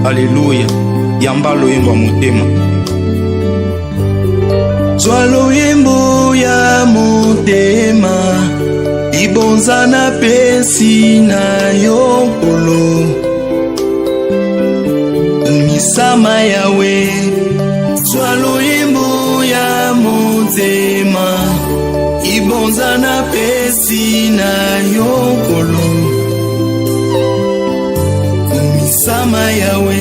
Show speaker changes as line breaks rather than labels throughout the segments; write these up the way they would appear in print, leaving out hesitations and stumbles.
Alléluia. Yamba loyembo motema.
Zwa loyembo ya motema, ibonza na pesi na yokolo. Misama yawe. Zwa loyembo ya motema, ibonza na pesi na yokolo. Misama yawe.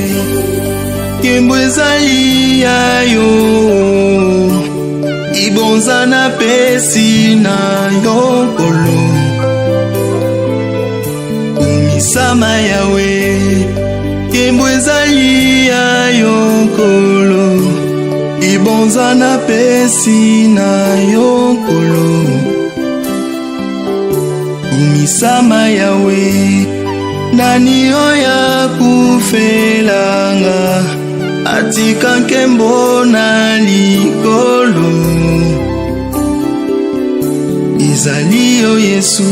Kembo ezali ya yo, ibonza na pesi na yokolo. Misama yawe. Kembo ezali ya yokolo, ibonza na pesi na yokolo. Misama yawe. Nani oya kufelanga, atika nkembo na likolo. Ezali yo Yesu.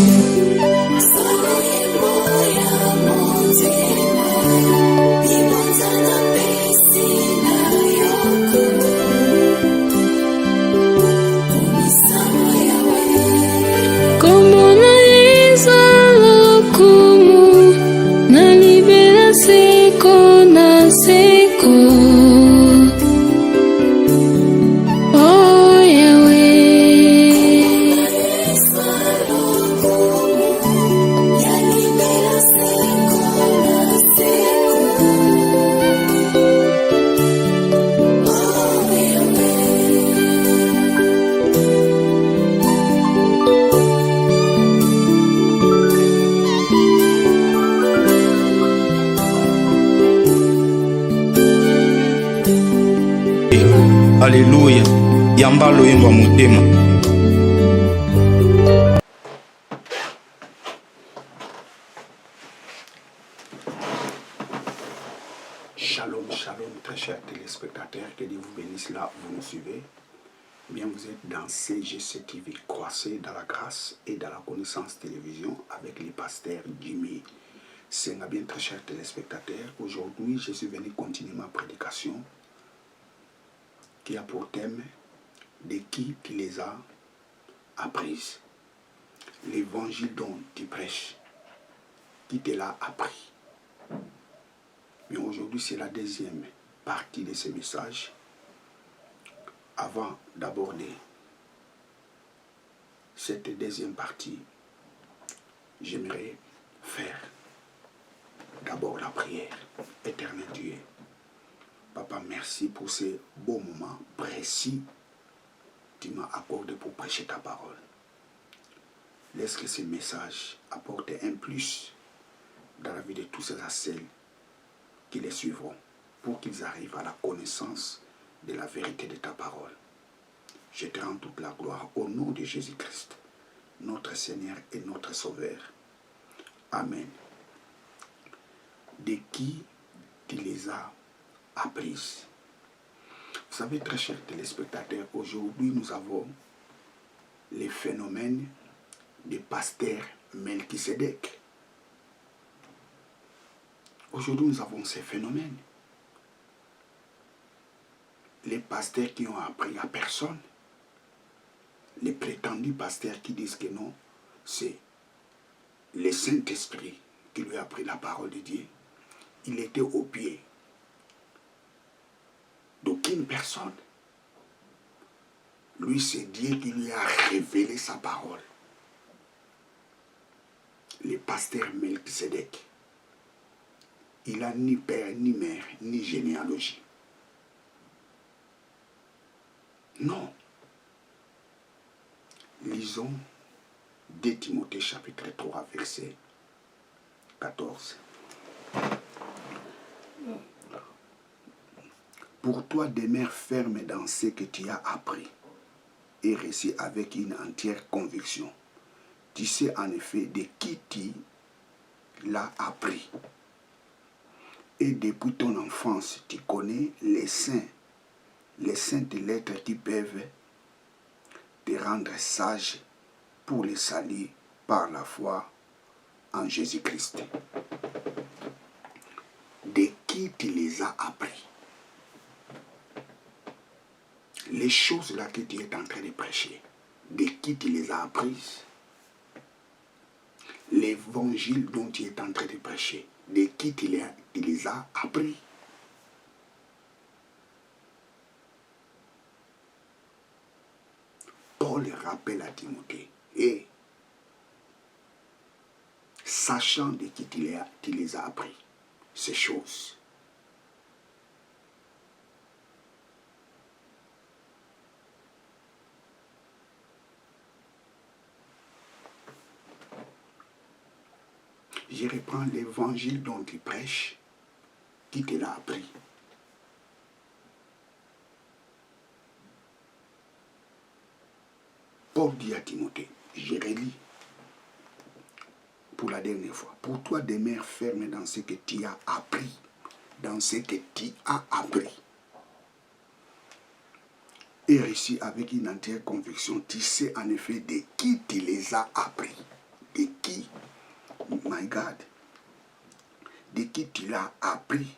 Alléluia. Yamba loyembo motema.
Shalom, shalom, très chers téléspectateurs, que Dieu vous bénisse là où vous nous suivez. Bien, vous êtes dans CGC TV, croissez dans la grâce et dans la connaissance télévision avec les pasteurs Jimmy. C'est bien, très chers téléspectateurs. Aujourd'hui, je suis venu continuer ma prédication qui a pour thème de qui tu les as apprises. L'évangile dont tu prêches, qui te l'a appris. Mais aujourd'hui, c'est la deuxième partie de ce message. Avant d'aborder cette deuxième partie, j'aimerais faire d'abord la prière. Éternel Dieu, Papa, merci pour ces beaux moments précis que tu m'as accordés pour prêcher ta parole. Laisse que ces messages apportent un plus dans la vie de tous ces celles qui les suivront, pour qu'ils arrivent à la connaissance de la vérité de ta parole. Je te rends toute la gloire au nom de Jésus-Christ, notre Seigneur et notre Sauveur. Amen. De qui tu les as apprises? Vous savez, très chers téléspectateurs, aujourd'hui nous avons les phénomènes de pasteur Melchisedec. Aujourd'hui, nous avons ces phénomènes. Les pasteurs qui ont appris à personne. Les prétendus pasteurs qui disent que non, c'est le Saint-Esprit qui lui a appris la parole de Dieu. Il était au pied d'aucune personne. Lui, c'est Dieu qui lui a révélé sa parole. Le pasteur Melchisedec. Il n'a ni père, ni mère, ni généalogie. Non. Lisons 2 Timothée chapitre 3, verset 14. Pour toi, demeure ferme dans ce que tu as appris et récite avec une entière conviction. Tu sais en effet de qui tu l'as appris. Et depuis ton enfance, tu connais les saintes lettres qui peuvent te rendre sage pour le salut par la foi en Jésus-Christ. De qui qui te les a appris. Les choses là que tu es en train de prêcher, de qui tu les as apprises. L'évangile dont tu es en train de prêcher, de qui tu les as appris. Paul rappelle à Timothée, et sachant de qui tu les as appris, ces choses. Je reprends l'évangile dont tu prêches, qui te l'a appris. Paul dit à Timothée, je relis pour la dernière fois, pour toi demeure ferme dans ce que tu as appris, dans ce que tu as appris. Et réussi avec une entière conviction, tu sais en effet de qui tu les as appris, de qui, my God, de qui tu l'as appris.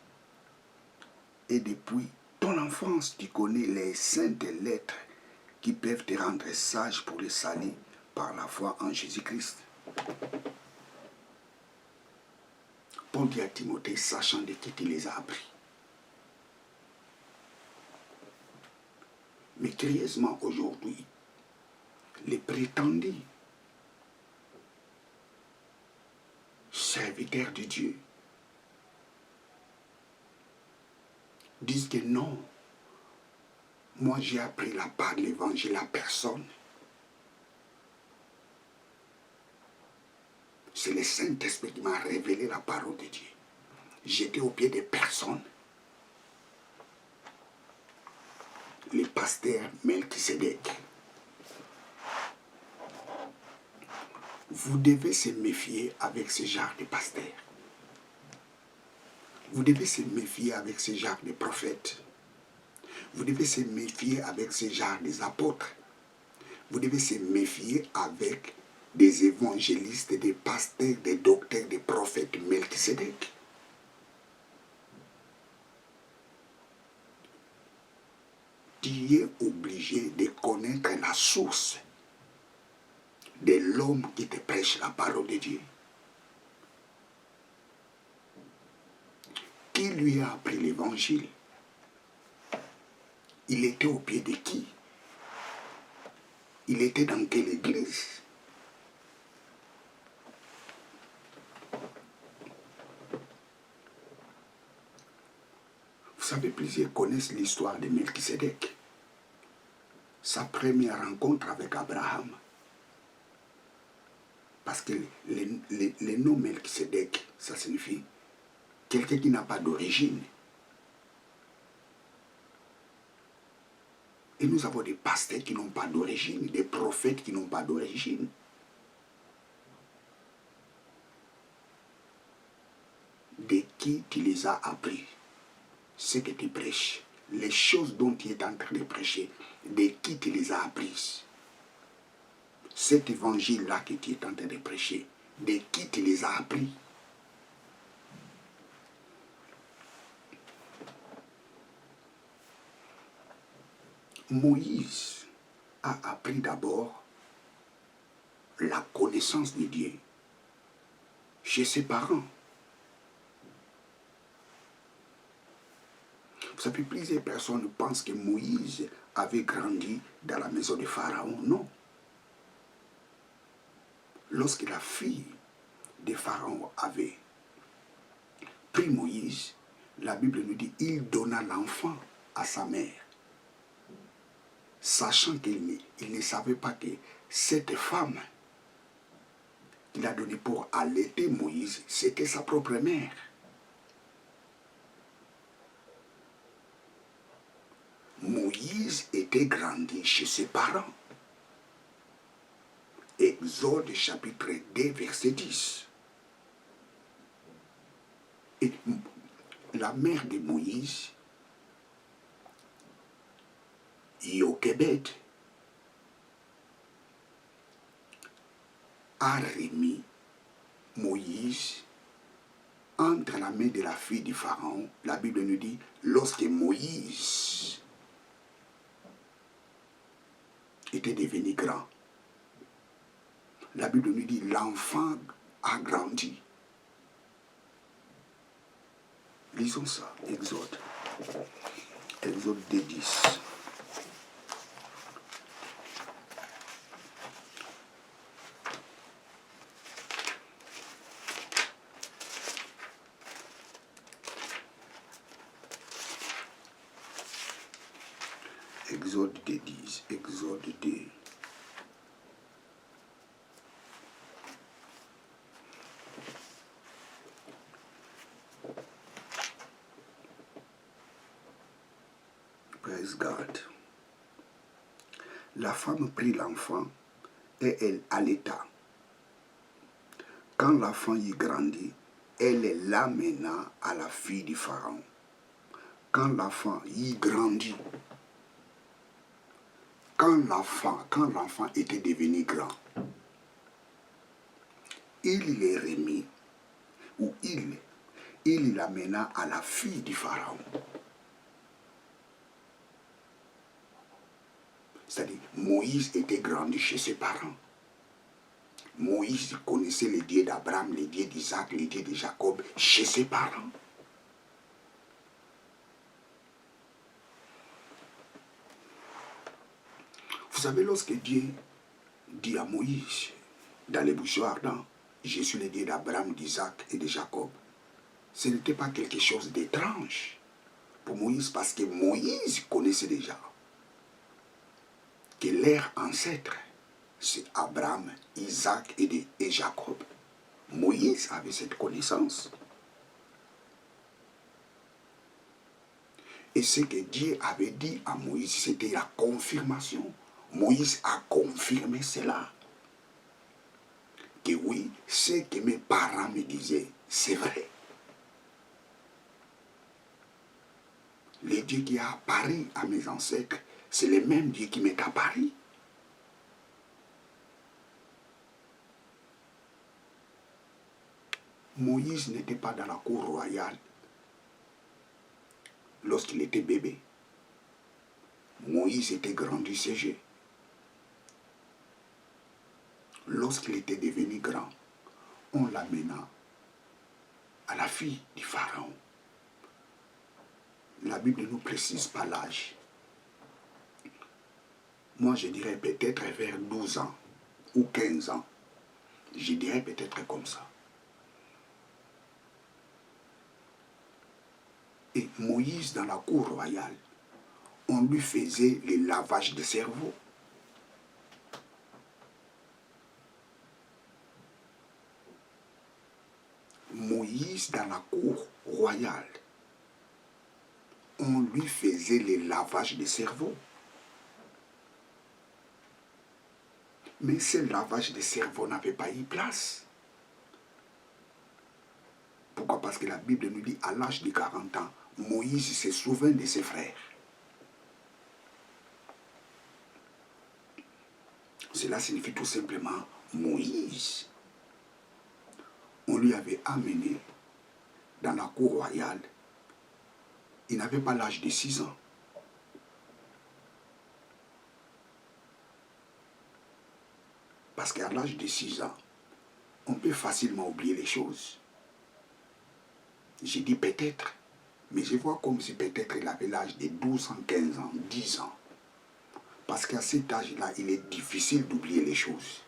Et depuis ton enfance, tu connais les saintes lettres qui peuvent te rendre sage pour le salut par la foi en Jésus-Christ. Paul dit à Timothée, sachant de qui tu les as appris. Mais curieusement aujourd'hui, les prétendus serviteurs de Dieu disent que non, moi j'ai appris la part de l'évangile à personne. C'est le Saint-Esprit qui m'a révélé la parole de Dieu. J'étais au pied de personne. Le pasteur Melchisedec. Vous devez se méfier avec ce genre de pasteur. Vous devez se méfier avec ce genre de prophètes. Vous devez se méfier avec ce genre des apôtres. Vous devez se méfier avec des évangélistes, des pasteurs, des docteurs, des prophètes Melchisedec. Tu es obligé de connaître la source de l'homme qui te prêche la parole de Dieu. Qui lui a appris l'évangile? Il était au pied de qui? Il était dans quelle église? Vous savez, plusieurs connaissent l'histoire de Melchisedec. Sa première rencontre avec Abraham. Parce que le nom Melchisedec, ça signifie quelqu'un qui n'a pas d'origine. Et nous avons des pasteurs qui n'ont pas d'origine, des prophètes qui n'ont pas d'origine. De qui tu les as appris? Ce que tu prêches, les choses dont tu es en train de prêcher, de qui tu les as apprises? Cet évangile-là que tu es en train de prêcher, de qui tu les as appris? Moïse a appris d'abord la connaissance de Dieu chez ses parents. Vous savez, plusieurs personnes pensent que Moïse avait grandi dans la maison de Pharaon. Non. Lorsque la fille de Pharaon avait pris Moïse, la Bible nous dit il donna l'enfant à sa mère. Sachant qu'il ne savait pas que cette femme qu'il a donnée pour allaiter Moïse, c'était sa propre mère. Moïse était grandi chez ses parents. Exode chapitre 2, verset 10. Et la mère de Moïse, Jochebed, a remis Moïse entre la main de la fille du Pharaon, la Bible nous dit, lorsque Moïse était devenu grand, la Bible nous dit, l'enfant a grandi. Lisons ça, Exode. Exode 10. Exode 10. Exode 2. Praise God. La femme prit l'enfant et elle allaita. Quand l'enfant y grandit, elle l'amena à la fille du Pharaon. Quand l'enfant y grandit, quand l'enfant était devenu grand, il les remit, ou il l'amena à la fille du Pharaon. C'est-à-dire, Moïse était grandi chez ses parents. Moïse connaissait les dieux d'Abraham, les dieux d'Isaac, les dieux de Jacob, chez ses parents. Vous savez, lorsque Dieu dit à Moïse, dans les buissons ardents, je suis le Dieu d'Abraham, d'Isaac et de Jacob, ce n'était pas quelque chose d'étrange pour Moïse, parce que Moïse connaissait déjà que leur ancêtre, c'est Abraham, Isaac et Jacob. Moïse avait cette connaissance. Et ce que Dieu avait dit à Moïse, c'était la confirmation. Moïse a confirmé cela. Que oui, ce que mes parents me disaient, c'est vrai. Le Dieu qui a apparu à mes ancêtres, c'est le même Dieu qui m'est apparu. Moïse n'était pas dans la cour royale lorsqu'il était bébé. Moïse était grand du CG. Lorsqu'il était devenu grand, on l'amena à la fille du Pharaon. La Bible ne nous précise pas l'âge. Moi, je dirais peut-être vers 12 ans ou 15 ans. Je dirais peut-être comme ça. Et Moïse, dans la cour royale, on lui faisait le lavage de cerveau. Moïse, dans la cour royale, on lui faisait le lavage de cerveau. Mais ce lavage de cerveau n'avait pas eu place. Pourquoi? Parce que la Bible nous dit, à l'âge de 40 ans, Moïse se souvint de ses frères. Cela signifie tout simplement Moïse. On lui avait amené dans la cour royale. Il n'avait pas l'âge de 6 ans. Parce qu'à l'âge de 6 ans, on peut facilement oublier les choses. J'ai dit peut-être, mais je vois comme si peut-être il avait l'âge de 12 ans, 15 ans, 10 ans. Parce qu'à cet âge-là, il est difficile d'oublier les choses.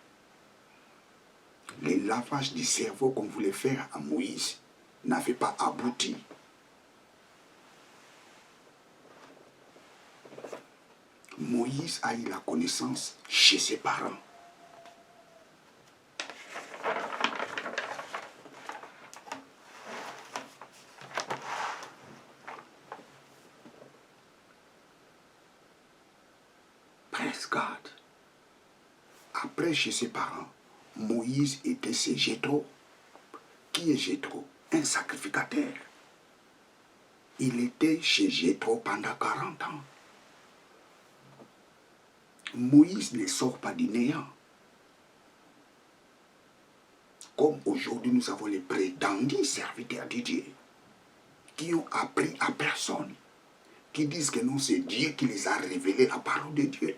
Le lavage du cerveau qu'on voulait faire à Moïse n'avait pas abouti. Moïse a eu la connaissance chez ses parents. Praise God. Après, chez ses parents, Moïse était chez Jéthro. Qui est Jéthro? Un sacrificateur. Il était chez Jéthro pendant 40 ans. Moïse ne sort pas du néant. Comme aujourd'hui nous avons les prétendus serviteurs de Dieu qui ont appris à personne, qui disent que non, c'est Dieu qui les a révélé la parole de Dieu.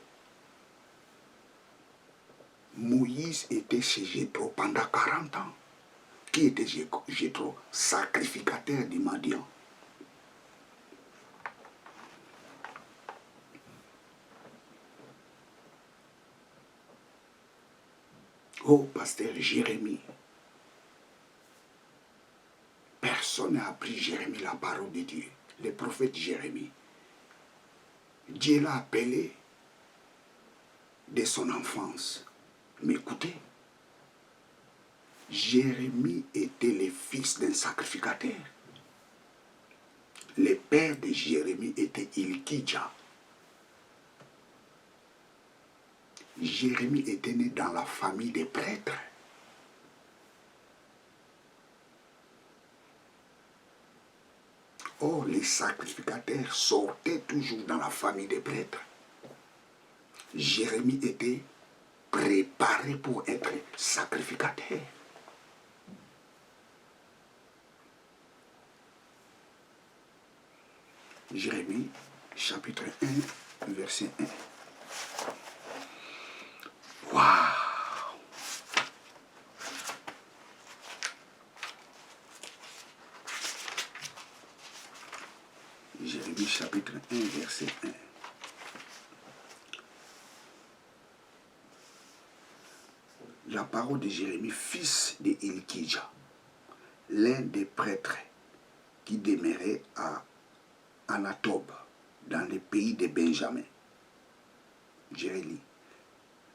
Moïse était chez Jéthro pendant 40 ans. Qui était Jéthro? Sacrificateur du Madian. Oh, pasteur Jérémie. Personne n'a appris Jérémie la parole de Dieu. Le prophète Jérémie. Dieu l'a appelé de son enfance. Mais écoutez, Jérémie était le fils d'un sacrificateur. Le père de Jérémie était Ilkidja. Jérémie était né dans la famille des prêtres. Or, les sacrificateurs sortaient toujours dans la famille des prêtres. Jérémie était préparé pour être sacrificateur. Jérémie, chapitre 1, verset 1. Waouh! Jérémie, chapitre 1, verset 1. La parole de Jérémie, fils de Ilkidja, l'un des prêtres qui demeurait à Anatob, dans le pays de Benjamin. Jérémie.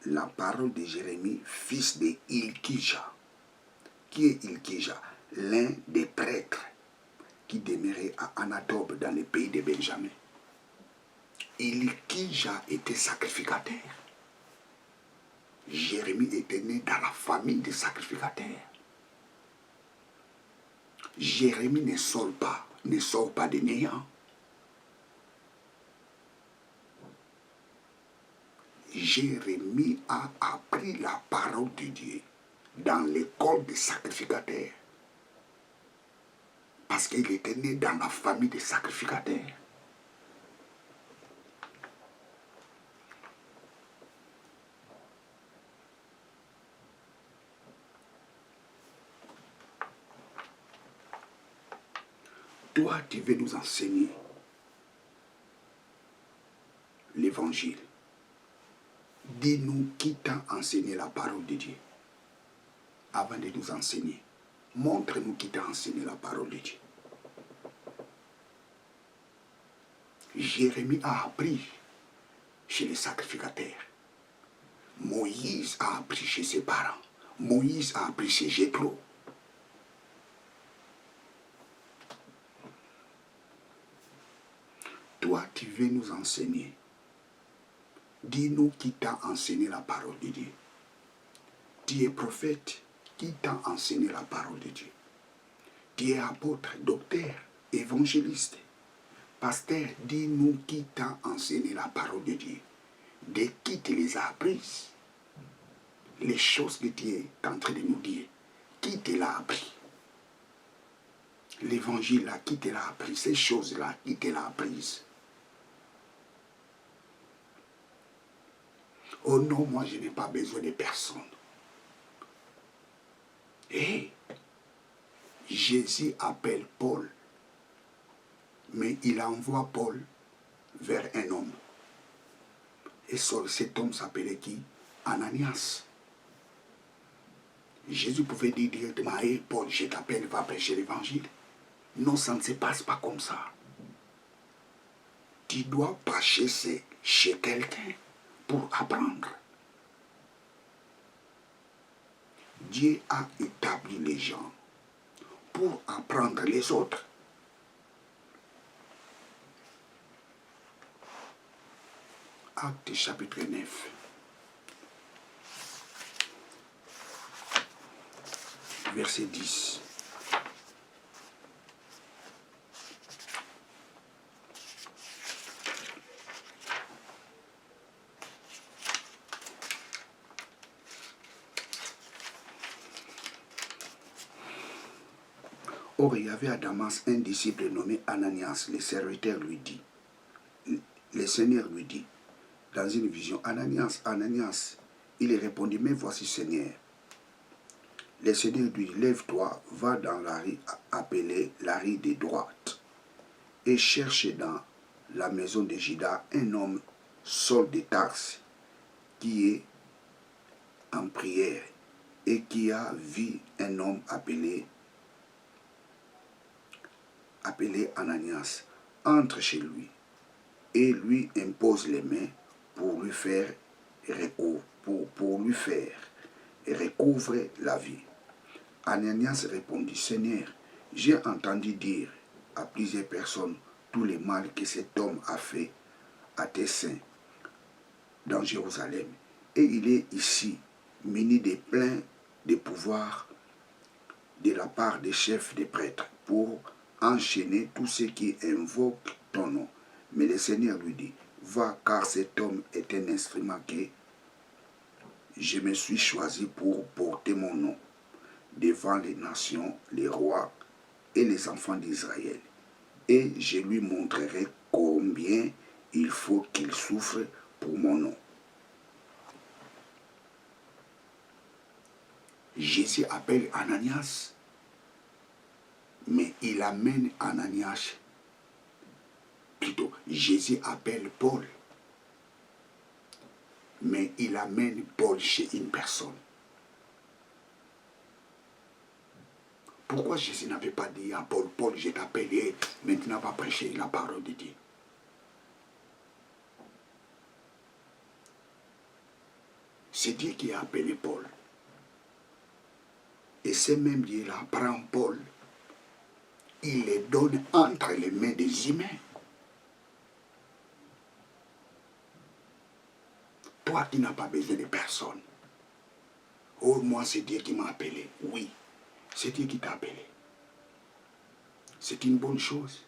La parole de Jérémie, fils de Ilkidja. Qui est Ilkidja? L'un des prêtres qui demeurait à Anatob, dans le pays de Benjamin. Ilkidja était sacrificateur. Jérémie était né dans la famille des sacrificateurs. Jérémie ne sort pas de néant. Jérémie a appris la parole de Dieu dans l'école des sacrificateurs. Parce qu'il était né dans la famille des sacrificateurs. Toi, tu veux nous enseigner l'évangile. Dis-nous qui t'a enseigné la parole de Dieu. Avant de nous enseigner, montre-nous qui t'a enseigné la parole de Dieu. Jérémie a appris chez les sacrificateurs. Moïse a appris chez ses parents. Moïse a appris chez Jéthro. Toi, tu veux nous enseigner. Dis-nous qui t'a enseigné la parole de Dieu. Tu es prophète, qui t'a enseigné la parole de Dieu. Tu es apôtre, docteur, évangéliste, pasteur. Dis-nous qui t'a enseigné la parole de Dieu. De qui tu les as apprises. Les choses que tu es en train de nous dire. Qui te l'a appris? L'évangile là, qui te l'a appris? Ces choses-là, qui te l'a apprise? Oh non, moi je n'ai pas besoin de personne. Et Jésus appelle Paul, mais il envoie Paul vers un homme. Et cet homme s'appelait qui? Ananias. Jésus pouvait dire directement: hey Paul, je t'appelle, va prêcher l'évangile. Non, ça ne se passe pas comme ça. Tu dois passer chez quelqu'un pour apprendre. Dieu a établi les gens pour apprendre les autres. Actes chapitre 9. Verset 10. Or, il y avait à Damas un disciple nommé Ananias. Le serviteur lui dit, le Seigneur lui dit, dans une vision, Ananias, Ananias. Il répondit, mais voici Seigneur. Le Seigneur lui dit, lève-toi, va dans la rue appelée la rue de droite et cherche dans la maison de Judas un homme Saul de Tarse qui est en prière et qui a vu un homme appelé Ananias. Entre chez lui et lui impose les mains pour lui faire recouvre la vie. Ananias répondit, Seigneur, j'ai entendu dire à plusieurs personnes tout le mal que cet homme a fait à tes saints dans Jérusalem. Et il est ici, muni de plein de pouvoir de la part des chefs des prêtres pour enchaîner tous ceux qui invoquent ton nom. Mais le Seigneur lui dit, va, car cet homme est un instrument que je me suis choisi pour porter mon nom devant les nations, les rois et les enfants d'Israël. Et je lui montrerai combien il faut qu'il souffre pour mon nom. Jésus appelle Ananias, mais il amène Ananias. Plutôt, Jésus appelle Paul, mais il amène Paul chez une personne. Pourquoi Jésus n'avait pas dit à Paul, Paul, je t'appelle et maintenant va prêcher la parole de Dieu? C'est Dieu qui a appelé Paul. Et ce même Dieu-là prend Paul, il les donne entre les mains des humains. Toi qui n'as pas besoin de personne. Oh, moi c'est Dieu qui m'a appelé. Oui, c'est Dieu qui t'a appelé. C'est une bonne chose.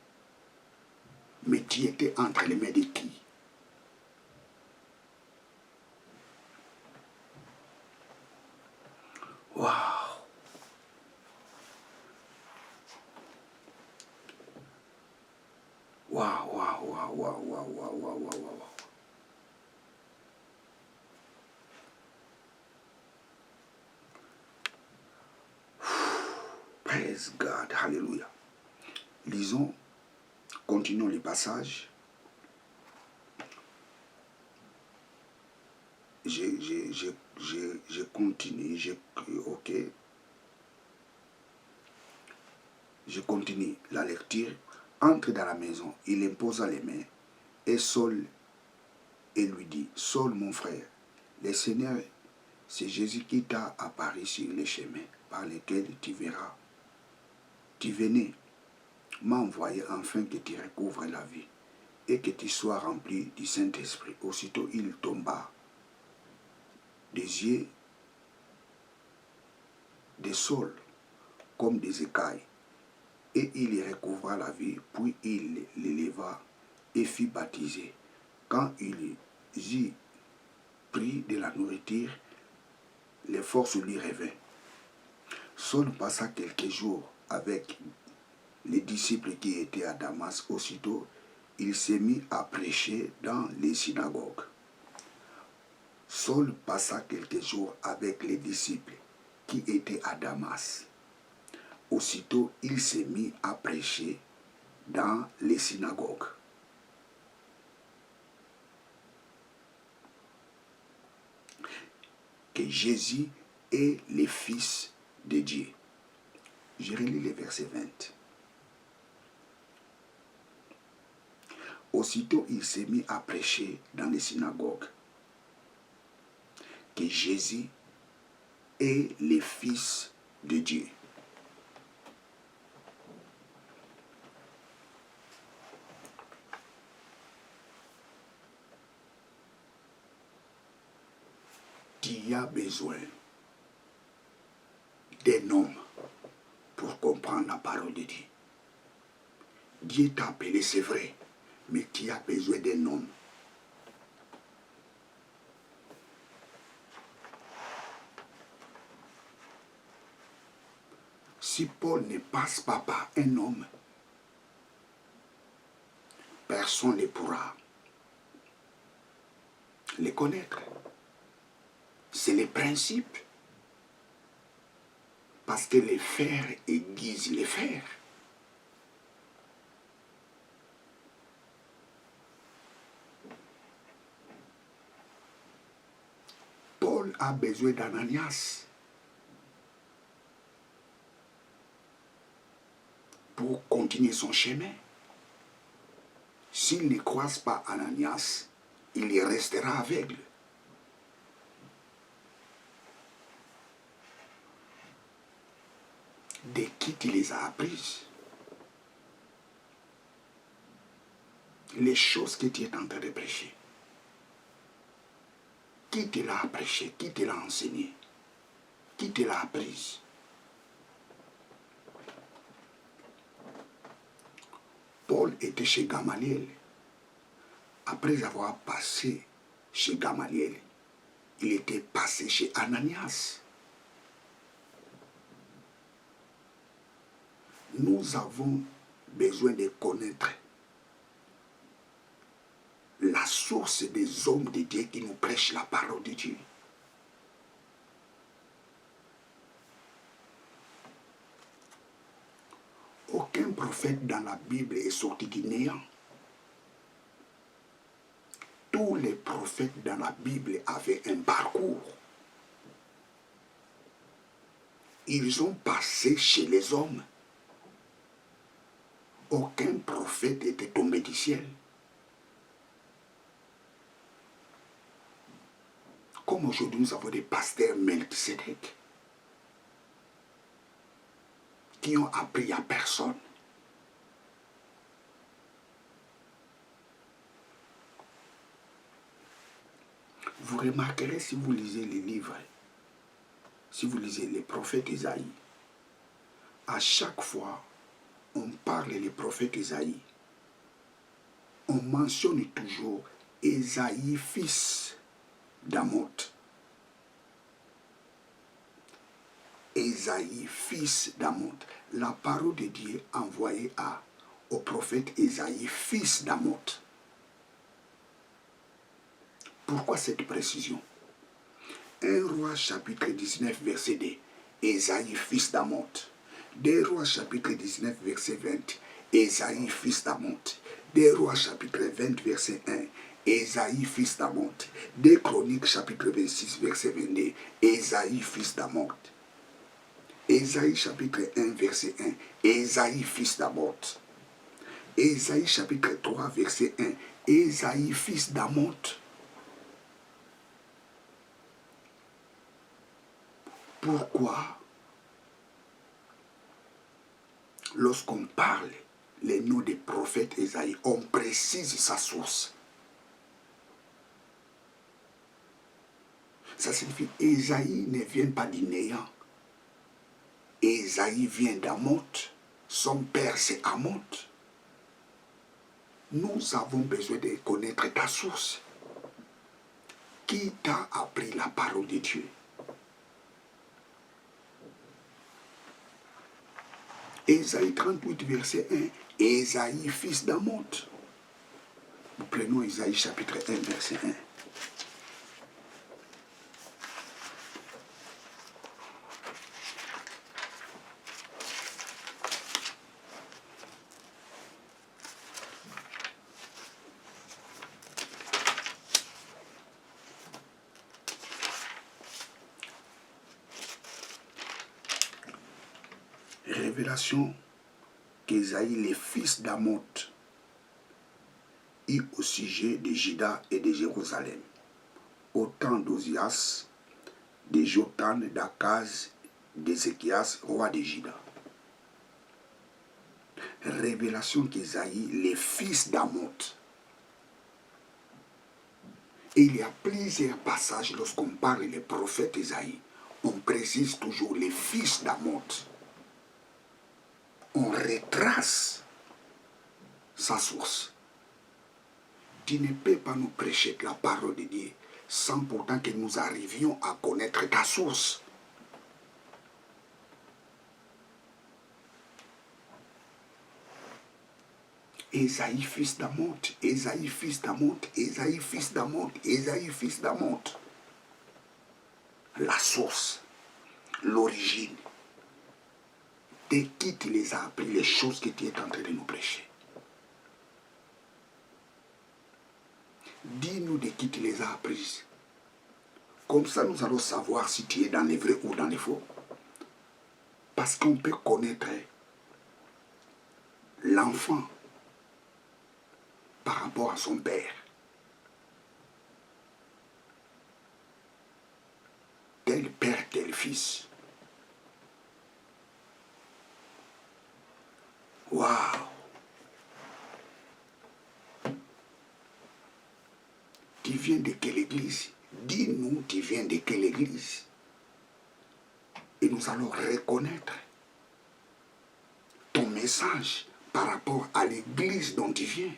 Mais tu étais entre les mains de qui? Waouh! Waouh, waouh, waouh, waouh, waouh, waouh, waouh, waouh. Praise God, hallelujah. Lisons, continuons les passages. Je continue, ok. Je continue la lecture. Entre dans la maison, il imposa les mains et Saul et lui dit, Saul mon frère, le Seigneur, c'est Jésus qui t'a apparu sur les chemins par lesquels tu verras. Tu venais m'envoyer afin que tu recouvres la vie et que tu sois rempli du Saint-Esprit. Aussitôt il tomba des yeux de Saul comme des écailles et il y recouvra la vie, puis il l'éleva et fut baptisé. Quand il eut pris de la nourriture, les forces lui revinrent. Saul passa quelques jours avec les disciples qui étaient à Damas. Aussitôt, il s'est mis à prêcher dans les synagogues. Saul passa quelques jours avec les disciples qui étaient à Damas. Aussitôt, il s'est mis à prêcher dans les synagogues. Que Jésus est le Fils de Dieu. Je relis le verset 20. Aussitôt, il s'est mis à prêcher dans les synagogues que Jésus est le Fils de Dieu. Tu as besoin d'un homme pour comprendre la parole de Dieu. Dieu t'a appelé, c'est vrai, mais tu as besoin d'un homme. Si Paul ne passe pas par un homme, personne ne pourra les connaître. C'est le principe. Parce que les fers aiguisent les fers. Paul a besoin d'Ananias pour continuer son chemin. S'il ne croise pas Ananias, il y restera aveugle. De qui tu les as apprises? Les choses que tu es en train de prêcher. Qui te l'a prêché? Qui te l'a enseigné? Qui te l'a apprise? Paul était chez Gamaliel. Après avoir passé chez Gamaliel, il était passé chez Ananias. Nous avons besoin de connaître la source des hommes de Dieu qui nous prêchent la parole de Dieu. Aucun prophète dans la Bible est sorti du néant. Tous les prophètes dans la Bible avaient un parcours. Ils ont passé chez les hommes. Aucun prophète n'était tombé du ciel. Comme aujourd'hui nous avons des pasteurs Melchizedek qui ont appris à personne. Vous remarquerez si vous lisez les livres, si vous lisez les prophètes Isaïe, à chaque fois on parle des prophètes Isaïe, on mentionne toujours Isaïe, fils d'Amoth. Isaïe, fils d'Amoth. La parole de Dieu envoyée au prophète Isaïe, fils d'Amoth. Pourquoi cette précision? 1 Roi chapitre 19 verset 2, Isaïe, fils d'Amoth. 2 Rois chapitre 19 verset 20, Isaïe, fils d'Amoth. 2 Rois chapitre 20 verset 1, Isaïe, fils d'Amoth. 2 Chroniques chapitre 26 verset 22, Isaïe, fils d'Amoth. Isaïe chapitre 1 verset 1, Isaïe, fils d'Amoth. Isaïe chapitre 3 verset 1, Isaïe, fils d'Amoth. Pourquoi, lorsqu'on parle les noms des prophètes Isaïe, on précise sa source? Ça signifie Isaïe ne vient pas du néant. Isaïe vient d'Amoth. Son père c'est Amoth. Nous avons besoin de connaître ta source. Qui t'a appris la parole de Dieu? Isaïe 38 verset 1, Isaïe, fils d'Amoth. Nous prenons Isaïe chapitre 1 verset 1. Révélation qu'Isaïe, le fils d'Amoth, eut au sujet de Juda et de Jérusalem, au temps d'Ozias, de Jotham, d'Akaz, d'Ézéchias, roi de Juda. Révélation qu'Isaïe, le fils d'Amoth. Et il y a plusieurs passages lorsqu'on parle des prophètes Isaïe, on précise toujours les fils d'Amoth. On retrace sa source. Tu ne peux pas nous prêcher la parole de Dieu sans pourtant que nous arrivions à connaître ta source. Ésaïe fils d'Amot, Ésaïe fils d'Amot, Ésaïe fils d'Amot, Ésaïe fils d'Amot. La source, l'origine, de qui tu les as appris, les choses que tu es en train de nous prêcher. Dis-nous de qui tu les as apprises. Comme ça, nous allons savoir si tu es dans les vrais ou dans les faux. Parce qu'on peut connaître l'enfant par rapport à son père. Tel père, tel fils. Waouh! Tu viens de quelle église? Dis-nous, tu viens de quelle église? Et nous allons reconnaître ton message par rapport à l'église dont tu viens.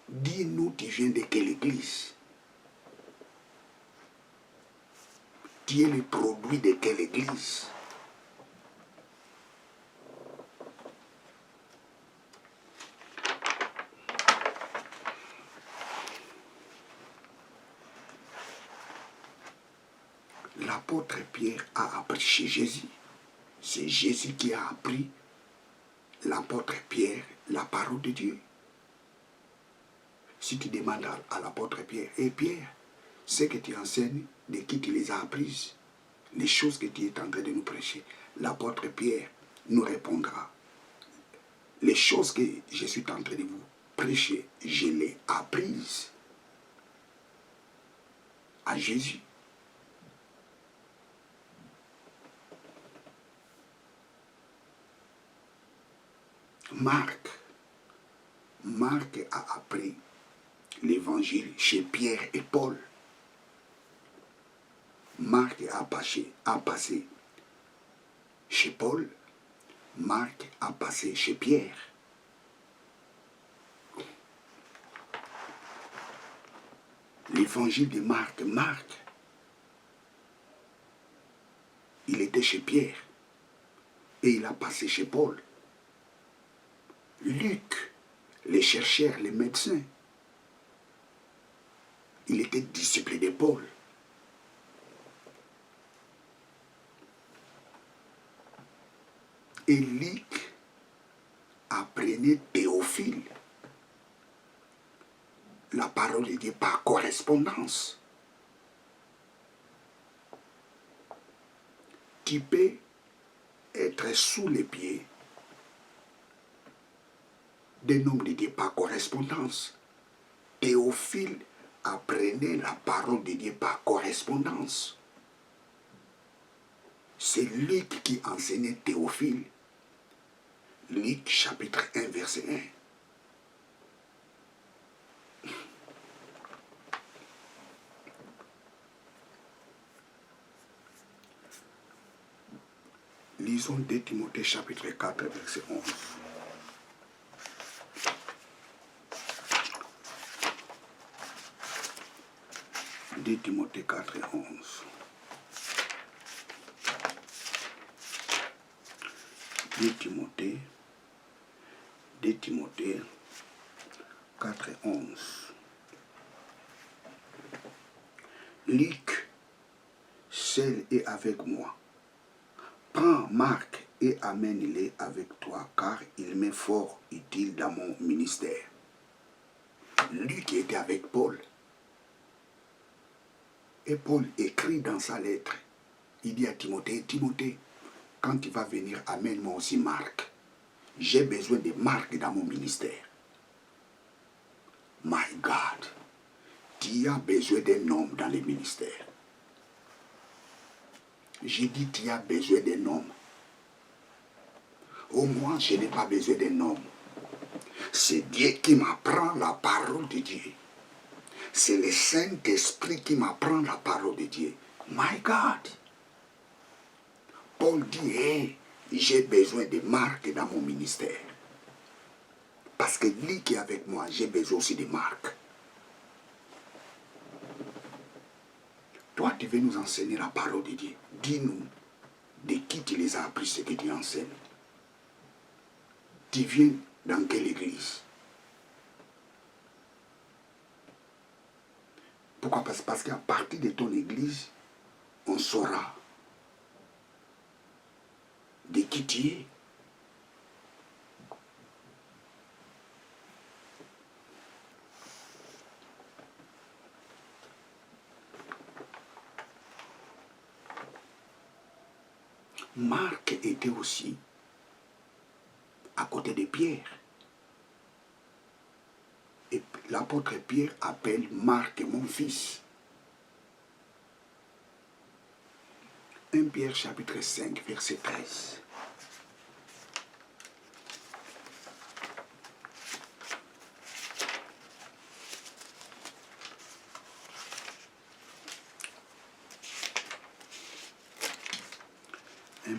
Dis-nous, tu viens de quelle église? Tu es le produit de quelle église? L'apôtre Pierre a appris chez Jésus. C'est Jésus qui a appris l'apôtre Pierre la parole de Dieu. Si tu demandes à l'apôtre Pierre, et Pierre, ce que tu enseignes, de qui tu les as apprises, les choses que tu es en train de nous prêcher, l'apôtre Pierre nous répondra. Les choses que je suis en train de vous prêcher, je les apprises à Jésus. Marc a appris l'évangile chez Pierre et Paul. Marc a passé chez Paul. Marc a passé chez Pierre. L'évangile de Marc, il était chez Pierre et il a passé chez Paul. Luc, les chercheurs, les médecins, il était disciple de Paul. Et Luc apprenait Théophile, la parole de Dieu par correspondance. Qui peut être sous les pieds des hommes de Dieu par correspondance. Théophile apprenait la parole de Dieu par correspondance. C'est Luc qui enseignait Théophile. Luc chapitre 1 verset 1. Lisons 2 Timothée chapitre 4 verset 11. 2 Timothée 4 et 11. 2 Timothée 4 et 11. Luc, seul est avec moi. Prends Marc et amène-les avec toi, car il m'est fort utile dans mon ministère. Luc était avec Paul. Et Paul écrit dans sa lettre, il dit à Timothée, Timothée, quand tu vas venir, amène-moi aussi Marc. J'ai besoin de Marc dans mon ministère. My God, tu as besoin d'un homme dans le ministère. J'ai dit, tu as besoin d'un homme. Au moins, je n'ai pas besoin d'un homme. C'est Dieu qui m'apprend la parole de Dieu. C'est le Saint-Esprit qui m'apprend la parole de Dieu. My God. Paul dit, hey, j'ai besoin de Marc dans mon ministère. Parce que lui qui est avec moi, j'ai besoin aussi de Marc. Toi, tu veux nous enseigner la parole de Dieu. Dis-nous De qui tu les as appris ce que tu enseignes? Tu viens dans quelle église? Pourquoi? Parce qu'à partir de ton église, on saura de qui tu es. Marc était aussi à côté de Pierre. Et l'apôtre Pierre appelle Marc mon fils. 1 Pierre chapitre 5, verset 13.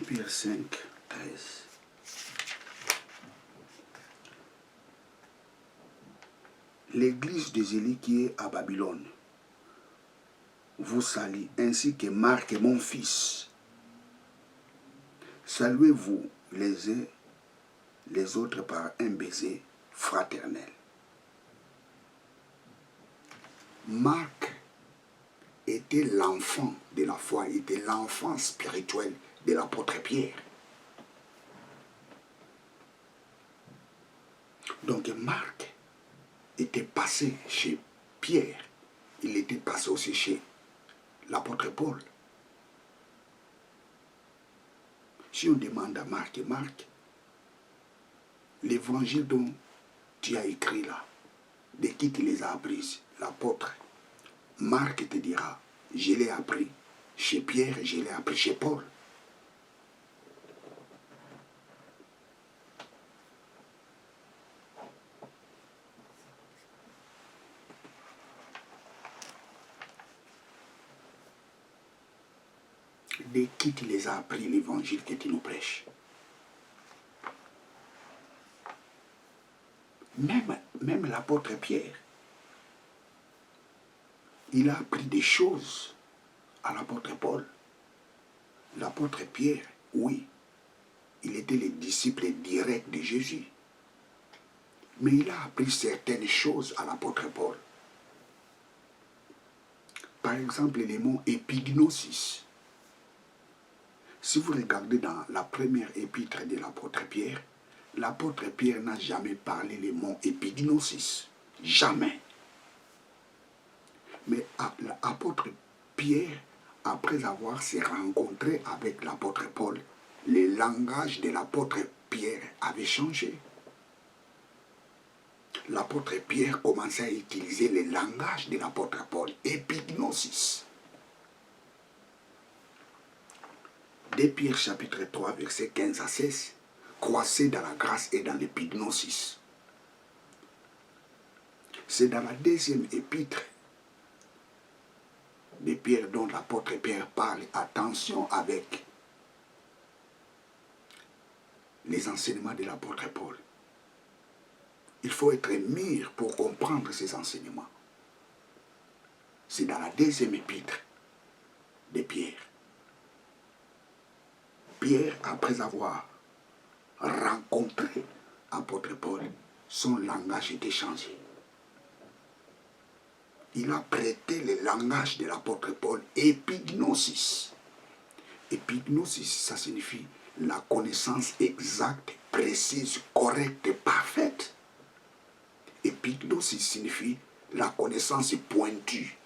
Pierre 5, 13. L'église de Zélie qui est à Babylone vous salue, ainsi que Marc mon fils. Saluez-vous les uns les autres par un baiser fraternel. Marc était l'enfant de la foi, était l'enfant spirituel de l'apôtre Pierre. Donc Marc était passé chez Pierre, il était passé aussi chez l'apôtre Paul. Si on demande à Marc, l'évangile dont tu as écrit là, de qui tu les as apprises, l'apôtre, Marc te dira, je l'ai appris chez Pierre, je l'ai appris chez Paul. De qui tu les as appris l'évangile que tu nous prêches? Même l'apôtre Pierre, il a appris des choses à l'apôtre Paul. L'apôtre Pierre, oui, il était le disciple direct de Jésus. Mais il a appris certaines choses à l'apôtre Paul. Par exemple, les mots épignosis. Si vous regardez dans la première épître de l'apôtre Pierre n'a jamais parlé les mots épignosis. Jamais. Mais l'apôtre Pierre, après avoir se rencontré avec l'apôtre Paul, le langage de l'apôtre Pierre avait changé. L'apôtre Pierre commençait à utiliser le langage de l'apôtre Paul, épignosis. 2 Pierre chapitre 3, verset 15 à 16, croissez dans la grâce et dans l'épignosis. C'est dans la deuxième épître de Pierre dont l'apôtre Pierre parle. Attention avec les enseignements de l'apôtre Paul. Il faut être mûr pour comprendre ces enseignements. C'est dans la deuxième épître de Pierre. Pierre, après avoir rencontré l'apôtre Paul, son langage était changé. Il a prêté le langage de l'apôtre Paul, épignosis. Épignosis, ça signifie la connaissance exacte, précise, correcte, parfaite. Épignosis signifie la connaissance pointue.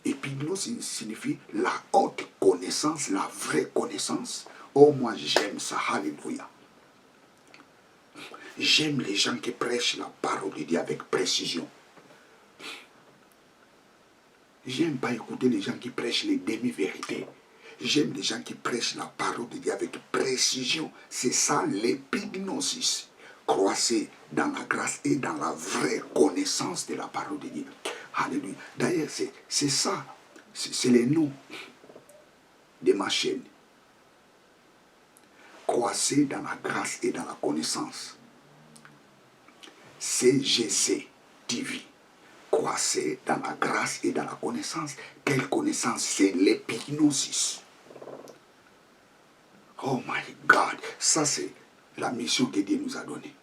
Épignosis signifie la haute connaissance, la vraie connaissance. Oh, moi j'aime ça, alléluia. J'aime les gens qui prêchent la parole de Dieu avec précision. J'aime pas écouter les gens qui prêchent les demi-vérités. J'aime les gens qui prêchent la parole de Dieu avec précision. C'est ça l'épignosis. Croissez dans la grâce et dans la vraie connaissance de la parole de Dieu. Alléluia. D'ailleurs, c'est ça. C'est le nom de ma chaîne. Croissez dans la grâce et dans la connaissance. CGC TV. Croissez dans la grâce et dans la connaissance. Quelle connaissance? C'est l'épignosis. Oh my God, ça c'est la mission que Dieu nous a donnée.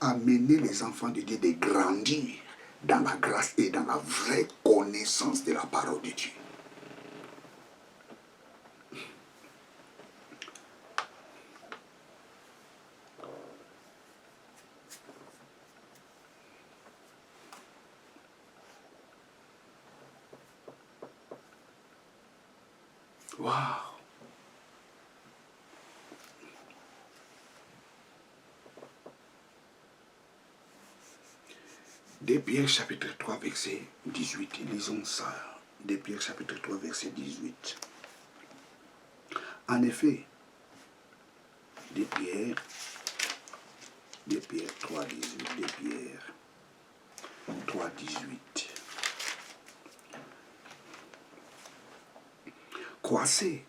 Amener les enfants de Dieu de grandir dans la grâce et dans la vraie connaissance de la parole de Dieu. Wow. 2 Pierre chapitre 3 verset 18. Lisons ça. 2 Pierre chapitre 3 verset 18. En effet, 2 Pierre 3 18. 2 Pierre 3 18. Croissez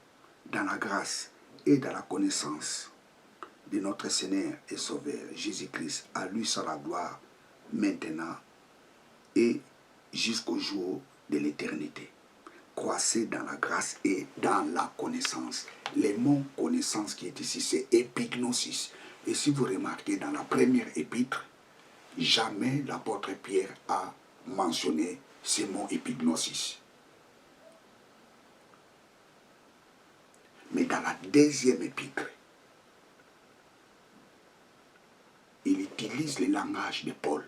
dans la grâce et dans la connaissance de notre Seigneur et Sauveur Jésus-Christ. À lui soit la gloire maintenant et jusqu'au jour de l'éternité. Croissez dans la grâce et dans la connaissance. Le mot connaissance qui est ici, c'est épignosis. Et si vous remarquez dans la première épître, jamais l'apôtre Pierre a mentionné ce mot épignosis. Mais dans la deuxième épître, il utilise le langage de Paul.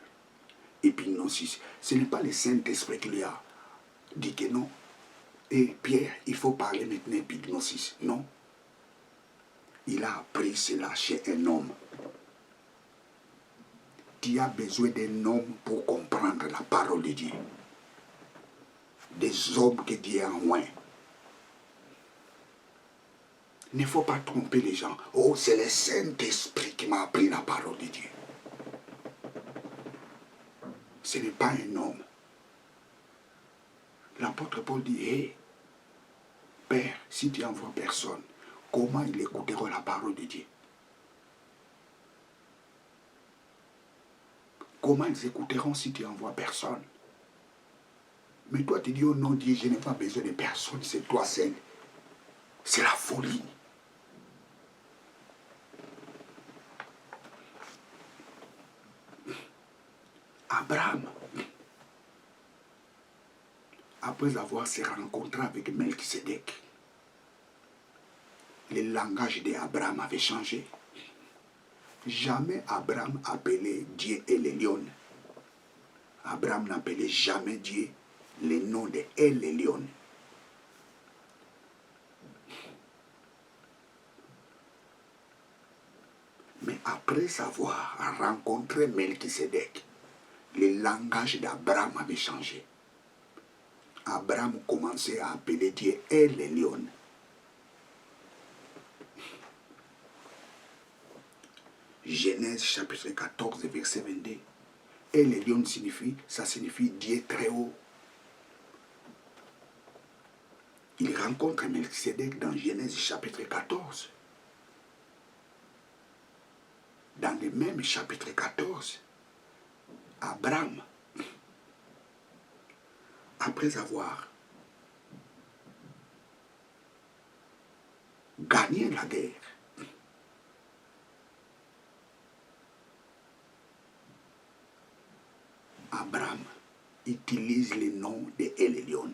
Épignosis. Ce n'est pas le Saint-Esprit qui lui a dit que non. Et Pierre, il faut parler maintenant épignosis. Non. Il a appris cela chez un homme. Tu as besoin d'un homme pour comprendre la parole de Dieu. Des hommes que Dieu a envoyés. Il ne faut pas tromper les gens. Oh, c'est le Saint-Esprit qui m'a appris la parole de Dieu. Ce n'est pas un homme. L'apôtre Paul dit, hé, Père, si tu n'envoies personne, comment ils écouteront la parole de Dieu? Comment ils écouteront si tu n'envoies personne? Mais toi, tu dis, oh non, Dieu, je n'ai pas besoin de personne, c'est toi seul. C'est la folie. Abraham, après avoir se rencontré avec Melchisedec, le langage d'Abraham avait changé. Jamais Abraham appelait Dieu El Elyon. Abraham n'appelait jamais Dieu le nom de El Elyon. Mais après avoir rencontré Melchisedec, le langage d'Abraham avait changé. Abraham commençait à appeler Dieu El Elyon. Genèse chapitre 14, verset 22. El Elyon ça signifie Dieu très haut. Il rencontre Melchisedec dans Genèse chapitre 14. Dans le même chapitre 14, Abraham, après avoir gagné la guerre, Abraham utilise le nom de El Elyon.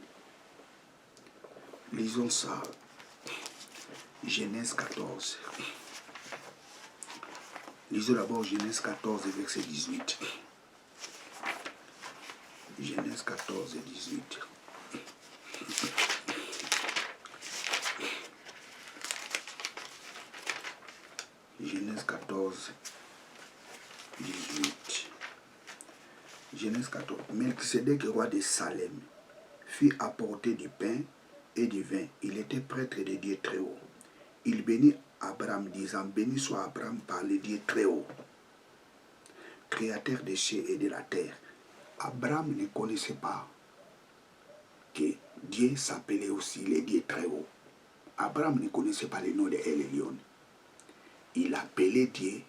Lisons ça. Genèse 14. Lisons d'abord Genèse 14, verset 18. Genèse 14, 18. Genèse 14, 18. Genèse 14. Melchisedec, roi de Salem, fit apporter du pain et du vin. Il était prêtre de Dieu très haut. Il bénit Abraham, disant, béni soit Abraham par le Dieu très haut, créateur des cieux et de la terre. Abraham ne connaissait pas que Dieu s'appelait aussi le Dieu très haut. Abraham ne connaissait pas le nom de El Elyon. Il appelait Dieu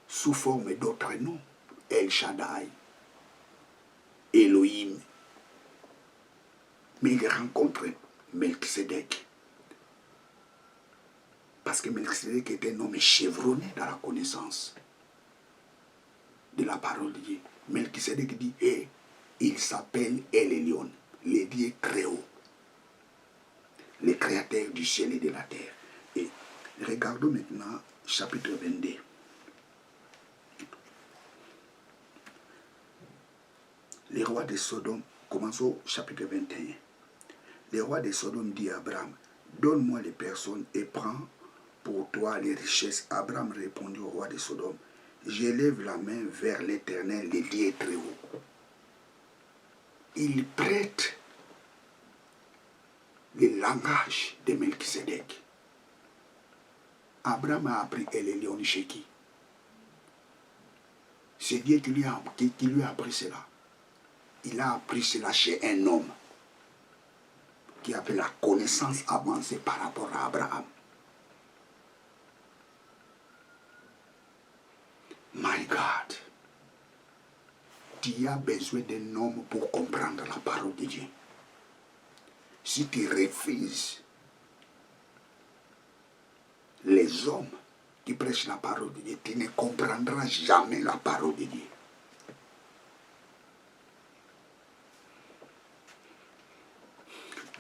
sous forme d'autres noms. El Shaddai, Elohim. Mais il rencontre Melchisedec. que Melchisedec était un homme chevronné dans la connaissance de la parole de Dieu. Melchisedec dit, il s'appelle El Elyon, le Dieu très haut, le créateur du ciel et de la terre. Et regardons maintenant chapitre 22. Les rois de Sodome, commençons au chapitre 21. Les rois de Sodome dit à Abraham, donne-moi les personnes et prends pour toi les richesses. Abraham répondit au roi de Sodome, j'élève la main vers l'Éternel, le Dieu très haut. Il prête le langage de Melchisedec. Abraham a appris El Elyon chez qui? C'est Dieu qui lui a appris cela. Il a appris cela chez un homme qui avait la connaissance avancée par rapport à Abraham. My God, tu as besoin d'un homme pour comprendre la parole de Dieu. Si tu refuses les hommes qui prêchent la parole de Dieu, tu ne comprendras jamais la parole de Dieu.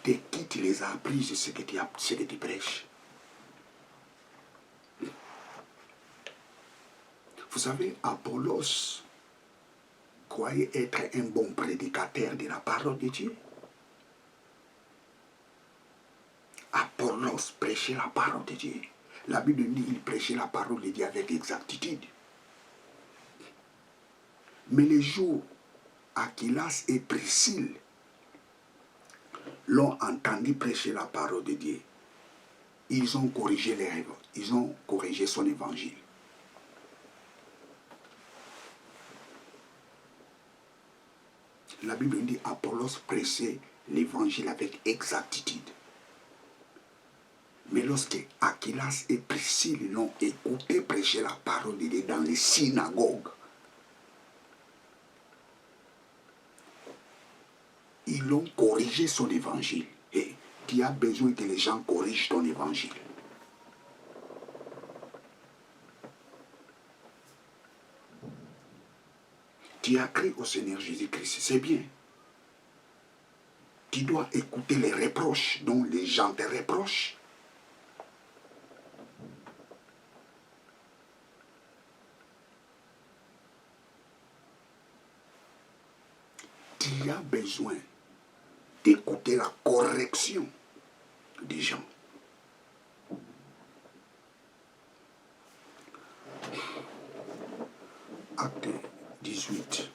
De qui tu les as appris, c'est ce que tu prêches. Vous savez, Apollos croyait être un bon prédicateur de la parole de Dieu. Apollos prêchait la parole de Dieu. La Bible dit qu'il prêchait la parole de Dieu avec exactitude. Mais les jours, Aquilas et Priscille l'ont entendu prêcher la parole de Dieu. Ils ont corrigé les rêves, ils ont corrigé son évangile. La Bible dit Apollos prêchait l'évangile avec exactitude. Mais lorsque Aquilas et Priscille l'ont écouté prêcher la parole de Dieu dans les synagogues, ils ont corrigé son évangile. Et tu as besoin que les gens corrigent ton évangile. Tu as cru au Seigneur Jésus-Christ, c'est bien. Tu dois écouter les reproches dont les gens te reprochent. Tu as besoin d'écouter la correction des gens. Acte 18.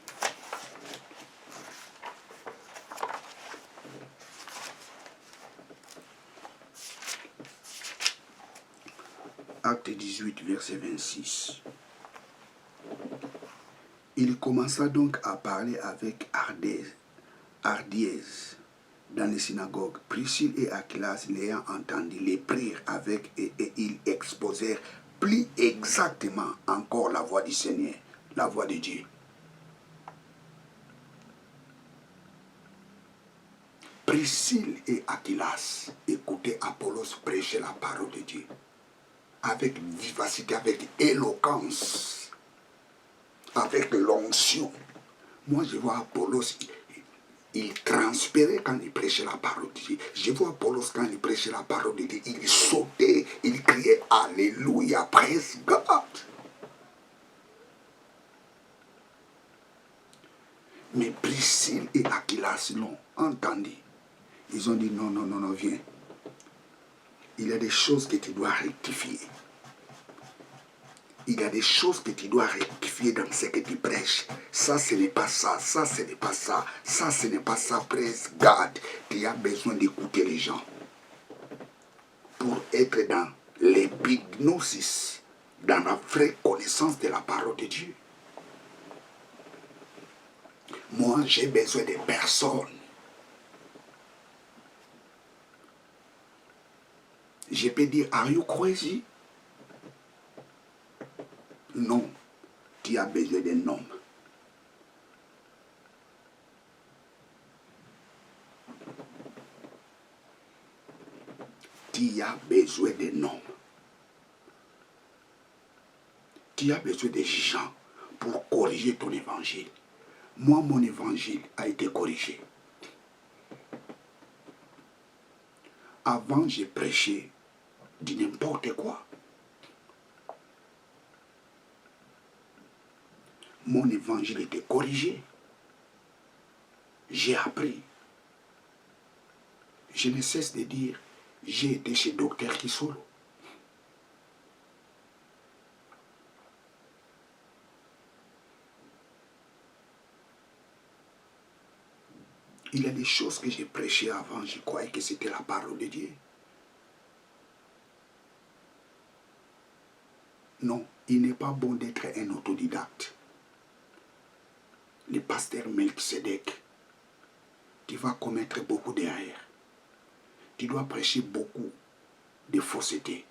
Acte 18, verset 26. Il commença donc à parler avec hardiesse dans les synagogues. Priscille et Aquilas, l'ayant entendu, les prirent avec et ils exposèrent plus exactement encore la voix du Seigneur, la voix de Dieu. Priscille et Aquilas écoutaient Apollos prêcher la parole de Dieu avec vivacité, avec éloquence, avec l'onction. Moi, je vois Apollos, il transpirait quand il prêchait la parole de Dieu. Je vois Apollos quand il prêchait la parole de Dieu, il sautait, il criait Alléluia, praise God. Mais Priscille et Aquilas l'ont entendu. Ils ont dit non, non, non, non, viens. Il y a des choses que tu dois rectifier. Il y a des choses que tu dois rectifier dans ce que tu prêches. Ça, ce n'est pas ça. Ça, ce n'est pas ça. Ça, ce n'est pas ça. Praise God. Tu as besoin d'écouter les gens pour être dans l'épignosis, dans la vraie connaissance de la parole de Dieu. Moi, j'ai besoin de personnes. Je peux dire, are you crazy? Non, tu as besoin d'un homme. Tu as besoin d'un homme. Tu as besoin des gens pour corriger ton évangile. Moi, mon évangile a été corrigé. Avant, j'ai prêché de n'importe quoi. Mon évangile était corrigé. J'ai appris. Je ne cesse de dire, j'ai été chez Docteur Kisolo. Il y a des choses que j'ai prêchées avant, je croyais que c'était la parole de Dieu. Non, il n'est pas bon d'être un autodidacte. Le pasteur Melchizedek, tu vas commettre beaucoup d'erreurs. Tu dois prêcher beaucoup de fausseté.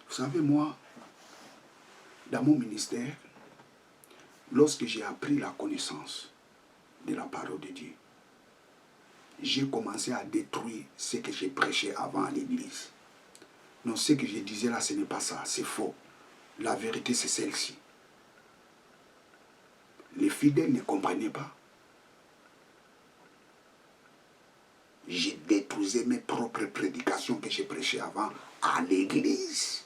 Vous savez, moi, dans mon ministère, lorsque j'ai appris la connaissance de la parole de Dieu, j'ai commencé à détruire ce que j'ai prêché avant à l'église. Non, ce que je disais là, ce n'est pas ça, c'est faux. La vérité, c'est celle-ci. Les fidèles ne comprenaient pas. J'ai détruisé mes propres prédications que j'ai prêchées avant à l'église.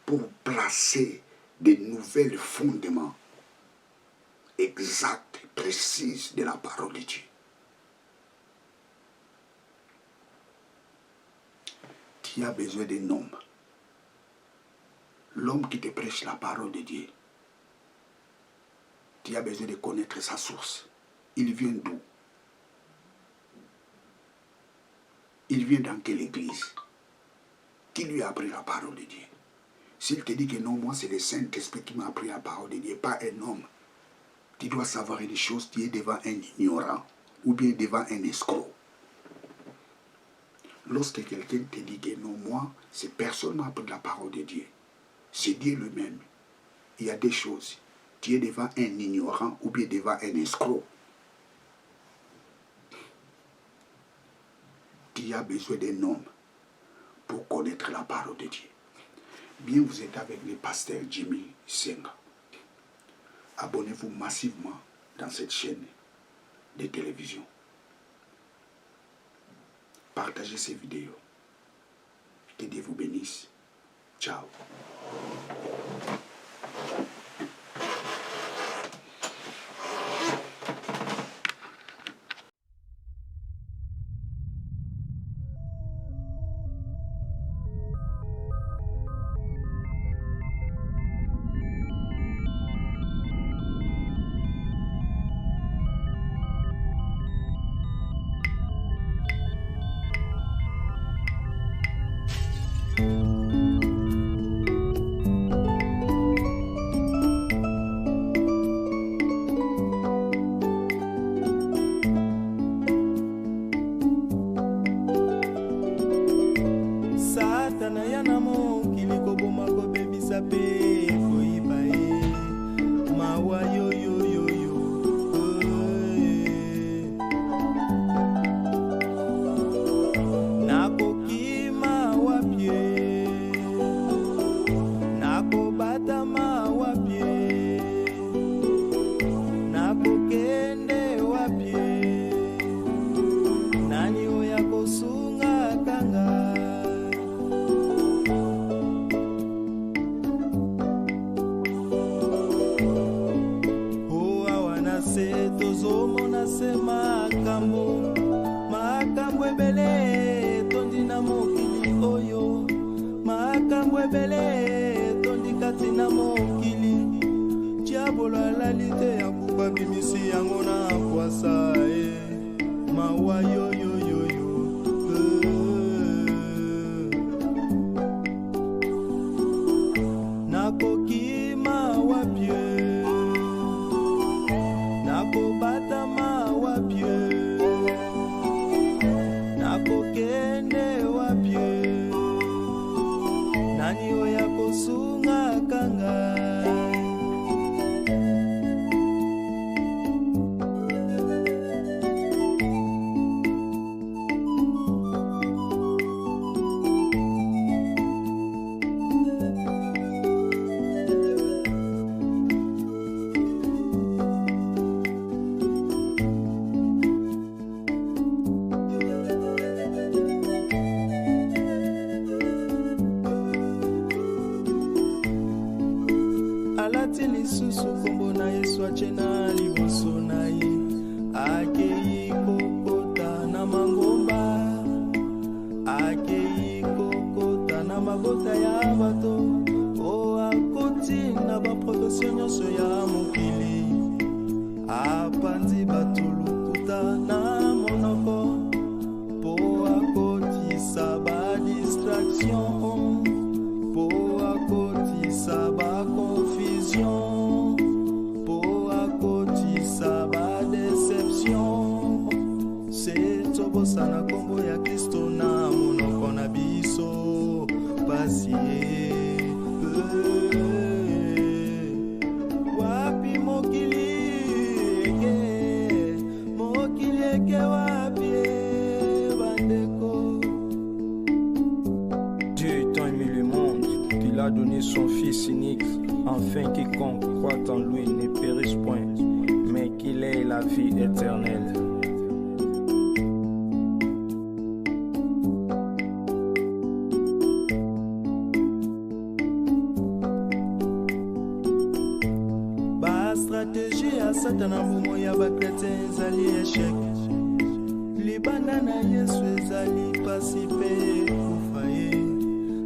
Pour placer de nouveaux fondements exacts, précis de la parole de Dieu. Tu as besoin d'un homme. L'homme qui te prêche la parole de Dieu. Tu as besoin de connaître sa source. Il vient d'où? Il vient dans quelle église? Qui lui a appris la parole de Dieu? S'il te dit que non, moi c'est le Saint-Esprit qui m'a appris la parole de Dieu, pas un homme. Tu dois savoir des choses, tu es devant un ignorant ou bien devant un escroc. Lorsque quelqu'un te dit que non, moi, c'est personne m'a appris la parole de Dieu. C'est Dieu lui-même. Il y a des choses. Tu es devant un ignorant ou bien devant un escroc. Tu as besoin d'un homme pour connaître la parole de Dieu. Bien, vous êtes avec le pasteur Jimmy Senga. Abonnez-vous massivement dans cette chaîne de télévision. Partagez ces vidéos. Que Dieu vous bénisse. Ciao.
kobosana kombo ya Kristo na monoko na biso pasi wapi mokili eke wapi bandeko.
Dieu étant aimé le monde qu'il a donné son Fils unique, afin quiconque croit en lui ne périsse point, mais qu'il ait la vie éternelle.
Ba stratégie ya Satana momo ya bakretien ezali échec. Libanda na Yesu ezali pasi pe kufa ye.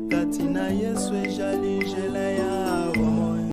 Kati na Yesu ezali njela ya